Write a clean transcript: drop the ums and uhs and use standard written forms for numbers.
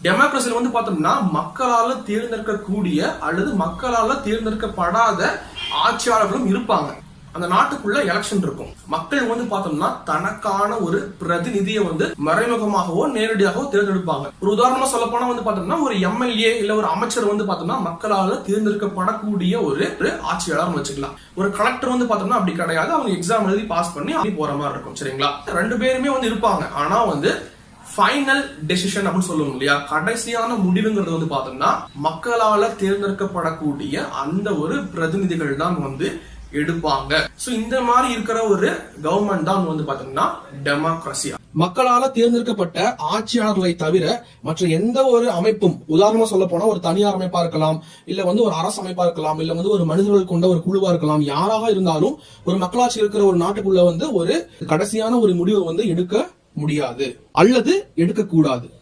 டெமோக்ரஸில வந்து பார்த்தோம்னா மக்களால தேர்ந்தெடுக்கக்கூடிய அல்லது மக்களால தேர்ந்தெடுக்கப்படாத ஆட்சியாளர்களும் இருப்பாங்க. அந்த நாட்டுக்குள்ள எலெக்ஷன் இருக்கும். மக்கள் வந்து பார்த்தோம்னா தனக்கான ஒரு பிரதிநிதியை வந்து மறைமுகமாகவோ நேரடியாகவோ தேர்ந்தெடுப்பாங்க. ஒரு உதாரணமா சொல்ல போனா வந்து பார்த்தோம்னா ஒரு எம்எல்ஏ இல்ல ஒரு அமைச்சர் வந்து பார்த்தோம்னா மக்களால தேர்ந்தெடுக்கப்படக்கூடிய ஒரு ஆட்சியாளர் வச்சுக்கலாம். ஒரு கலெக்டர் வந்து பார்த்தோம்னா அப்படி கிடையாது. அவங்க எக்ஸாம் எழுதி பாஸ் பண்ணி அப்படி போற மாதிரி இருக்கும். சரிங்களா? ரெண்டு பேருமே வந்து இருப்பாங்க. ஆனா வந்து ஃபைனல் டெசிஷன் அப்படின்னு சொல்லுவோம் இல்லையா, கடைசியான முடிவுங்கிறது வந்து பார்த்தோம்னா மக்களால தேர்ந்தெடுக்கப்படக்கூடிய அந்த ஒரு பிரதிநிதிகள் தான் வந்து எடுப்பாங்க. சோ இந்த மாதிரி இருக்கிற ஒரு கவர்மெண்ட் தான் வந்து பாத்தீங்கன்னா டெமோக்ரஸி. மக்களால தேர்ந்தெடுக்கப்பட்ட ஆட்சியாளர்களை தவிர மற்ற எந்த ஒரு அமைப்பும், உதாரணமா சொல்ல போனா ஒரு தனியார் அமைப்பா இருக்கலாம், இல்ல வந்து ஒரு அரசு அமைப்பா இருக்கலாம், இல்ல வந்து ஒரு மனிதர்கள் கொண்ட ஒரு குழுவா இருக்கலாம், யாராக இருந்தாலும் ஒரு மக்களாட்சி இருக்கிற ஒரு நாட்டுக்குள்ள வந்து ஒரு கடைசியான ஒரு முடிவை வந்து எடுக்க முடியாது அல்லது எடுக்க கூடாது.